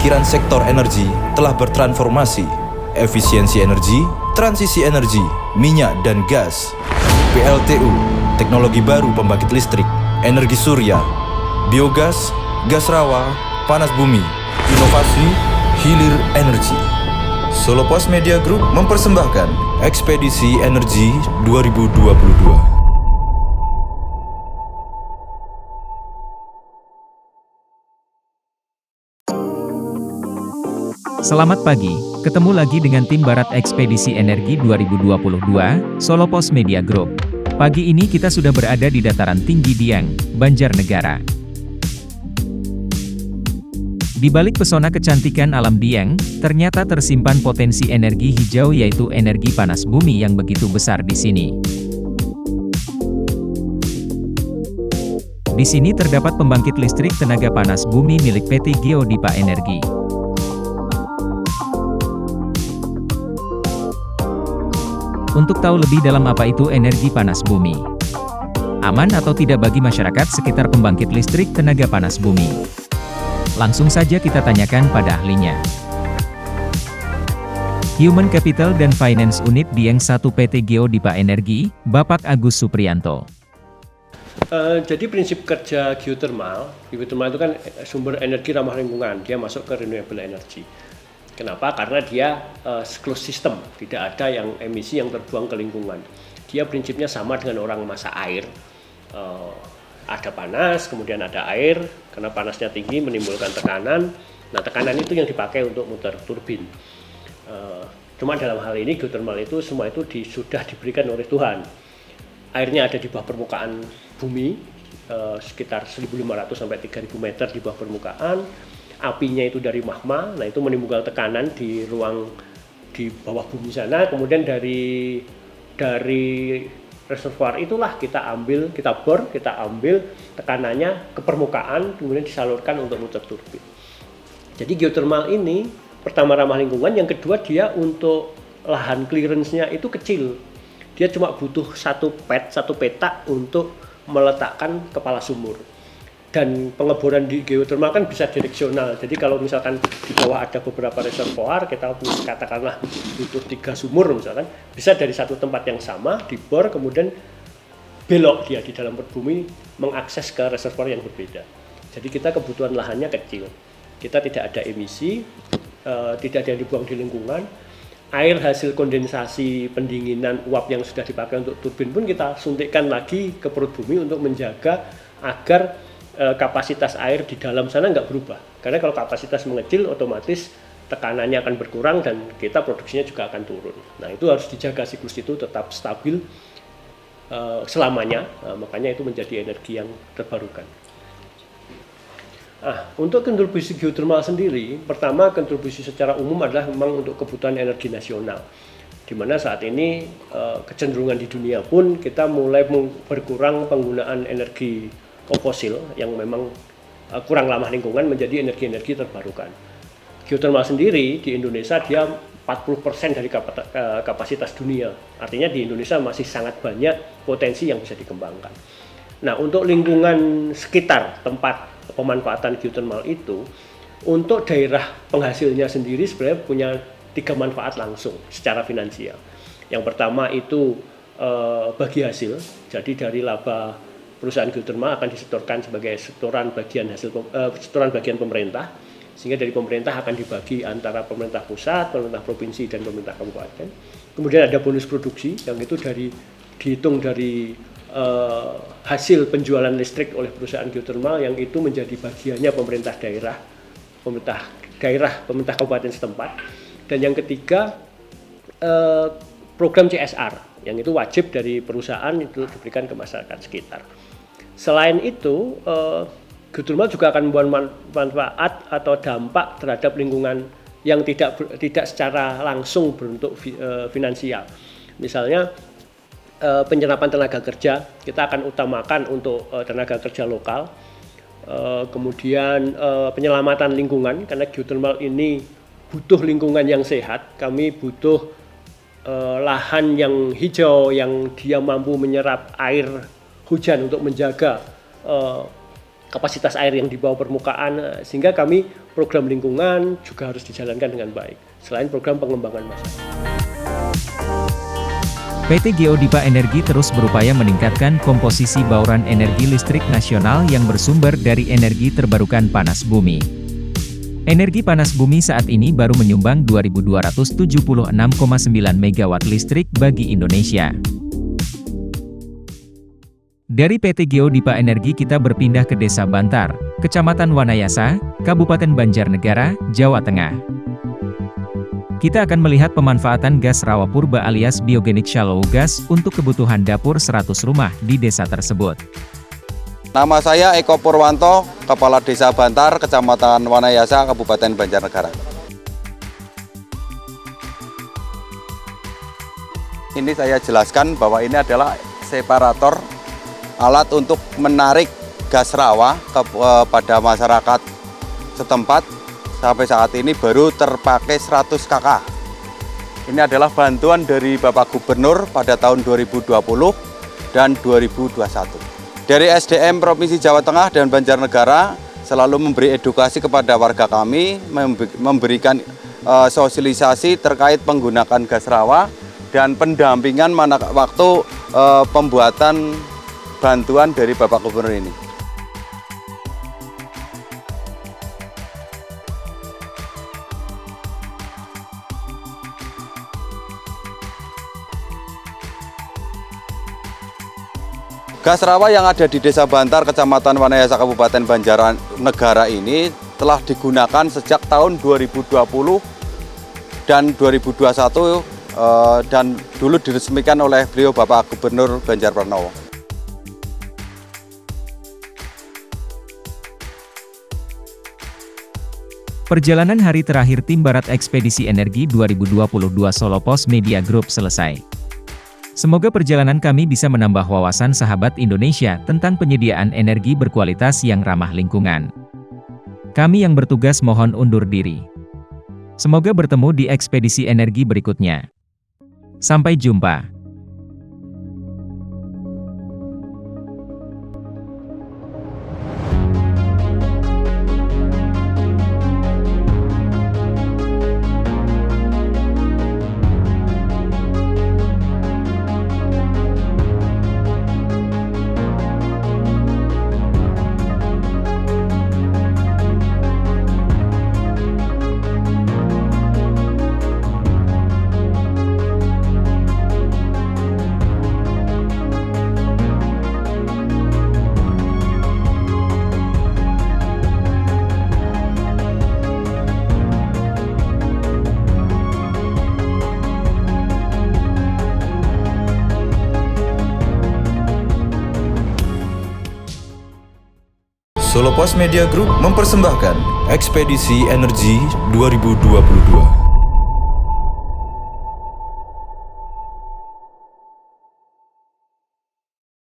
pemikiran sektor energi telah bertransformasi. Efisiensi energi, transisi energi, minyak dan gas, PLTU, teknologi baru pembangkit listrik, energi surya, biogas, gas rawa, panas bumi, inovasi, hilir energi. Solo Pos Media Group mempersembahkan Ekspedisi Energi 2022. Selamat pagi, ketemu lagi dengan tim Barat Ekspedisi Energi 2022, Solo Pos Media Group. Pagi ini kita sudah berada di dataran tinggi Dieng, Banjarnegara. Di balik pesona kecantikan alam Dieng, ternyata tersimpan potensi energi hijau yaitu energi panas bumi yang begitu besar di sini. Di sini terdapat pembangkit listrik tenaga panas bumi milik PT Geodipa Energi. Untuk tahu lebih dalam apa itu energi panas bumi, aman atau tidak bagi masyarakat sekitar pembangkit listrik tenaga panas bumi? Langsung saja kita tanyakan pada ahlinya. Human Capital dan Finance Unit Dieng 1 PT Geodipa Energi, Bapak Agus Supriyanto. Jadi prinsip kerja geothermal itu kan sumber energi ramah lingkungan, dia masuk ke renewable energy. Kenapa? Karena dia closed system, tidak ada yang emisi yang terbuang ke lingkungan. Dia prinsipnya sama dengan orang masak air. Ada panas, kemudian ada air, karena panasnya tinggi menimbulkan tekanan. Nah, tekanan itu yang dipakai untuk muter turbin. Cuma dalam hal ini geothermal itu semua itu sudah diberikan oleh Tuhan. Airnya ada di bawah permukaan bumi, sekitar 1.500 sampai 3.000 meter di bawah permukaan. Apinya itu dari magma, nah itu menimbulkan tekanan di ruang di bawah bumi sana. Kemudian dari reservoir itulah kita bor, kita ambil tekanannya ke permukaan, kemudian disalurkan untuk muter turbin. Jadi geothermal ini pertama ramah lingkungan, yang kedua dia untuk lahan clearance-nya itu kecil. Dia cuma butuh satu petak untuk meletakkan kepala sumur. Dan pengeboran di geothermal kan bisa direksional. Jadi kalau misalkan di bawah ada beberapa reservoir, kita katakanlah butuh 3 sumur misalkan, bisa dari satu tempat yang sama dibor, kemudian belok dia di dalam bumi mengakses ke reservoir yang berbeda. Jadi kita kebutuhan lahannya kecil, kita tidak ada emisi, tidak ada yang dibuang di lingkungan. Air hasil kondensasi pendinginan uap yang sudah dipakai untuk turbin pun kita suntikkan lagi ke perut bumi untuk menjaga agar kapasitas air di dalam sana nggak berubah. Karena kalau kapasitas mengecil, otomatis tekanannya akan berkurang dan kita produksinya juga akan turun. Nah, itu harus dijaga, siklus itu tetap stabil selamanya. Makanya itu menjadi energi yang terbarukan. Untuk kontribusi geothermal sendiri, pertama kontribusi secara umum adalah memang untuk kebutuhan energi nasional. Di mana saat ini kecenderungan di dunia pun kita mulai berkurang penggunaan energi fosil yang memang kurang ramah lingkungan menjadi energi-energi terbarukan. Geothermal sendiri di Indonesia dia 40% dari kapasitas dunia. Artinya di Indonesia masih sangat banyak potensi yang bisa dikembangkan. Nah, untuk lingkungan sekitar tempat pemanfaatan geothermal itu, untuk daerah penghasilnya sendiri sebenarnya punya 3 manfaat langsung secara finansial. Yang pertama itu bagi hasil, jadi dari laba perusahaan geothermal akan disetorkan sebagai setoran bagian pemerintah, sehingga dari pemerintah akan dibagi antara pemerintah pusat, pemerintah provinsi, dan pemerintah kabupaten. Kemudian ada bonus produksi yang itu dihitung dari hasil penjualan listrik oleh perusahaan geothermal, yang itu menjadi bagiannya pemerintah pemerintah kabupaten setempat. Dan yang ketiga program CSR, yang itu wajib dari perusahaan itu diberikan ke masyarakat sekitar. Selain itu, geothermal juga akan membuat manfaat atau dampak terhadap lingkungan yang tidak secara langsung berbentuk finansial. Misalnya penyerapan tenaga kerja, kita akan utamakan untuk tenaga kerja lokal. Kemudian penyelamatan lingkungan, karena geothermal ini butuh lingkungan yang sehat. Kami butuh lahan yang hijau, yang dia mampu menyerap air hujan untuk menjaga kapasitas air yang di bawah permukaan, sehingga kami program lingkungan juga harus dijalankan dengan baik, selain program pengembangan masyarakat. PT Geodipa Energi terus berupaya meningkatkan komposisi bauran energi listrik nasional yang bersumber dari energi terbarukan panas bumi. Energi panas bumi saat ini baru menyumbang 2.276,9 MW listrik bagi Indonesia. Dari PT Geodipa Energi kita berpindah ke Desa Bantar, Kecamatan Wanayasa, Kabupaten Banjarnegara, Jawa Tengah. Kita akan melihat pemanfaatan gas rawa purba alias biogenik shallow gas untuk kebutuhan dapur 100 rumah di desa tersebut. Nama saya Eko Purwanto, Kepala Desa Bantar, Kecamatan Wanayasa, Kabupaten Banjarnegara. Ini saya jelaskan bahwa ini adalah separator alat untuk menarik gas rawa kepada masyarakat setempat. Sampai saat ini baru terpakai 100 KK. Ini adalah bantuan dari Bapak Gubernur pada tahun 2020 dan 2021. Dari SDM Provinsi Jawa Tengah dan Banjarnegara selalu memberi edukasi kepada warga kami, memberikan sosialisasi terkait penggunaan gas rawa dan pendampingan waktu pembuatan bantuan dari Bapak Gubernur ini. Gas rawa yang ada di Desa Bantar, Kecamatan Wanayasa, Kabupaten Banjarnegara ini telah digunakan sejak tahun 2020 dan 2021 dan dulu diresmikan oleh beliau Bapak Gubernur Ganjar Pranowo. Perjalanan hari terakhir Tim Barat Ekspedisi Energi 2022 Solo Pos Media Group selesai. Semoga perjalanan kami bisa menambah wawasan sahabat Indonesia tentang penyediaan energi berkualitas yang ramah lingkungan. Kami yang bertugas mohon undur diri. Semoga bertemu di ekspedisi energi berikutnya. Sampai jumpa. Solo Pos Media Group mempersembahkan Ekspedisi Energi 2022.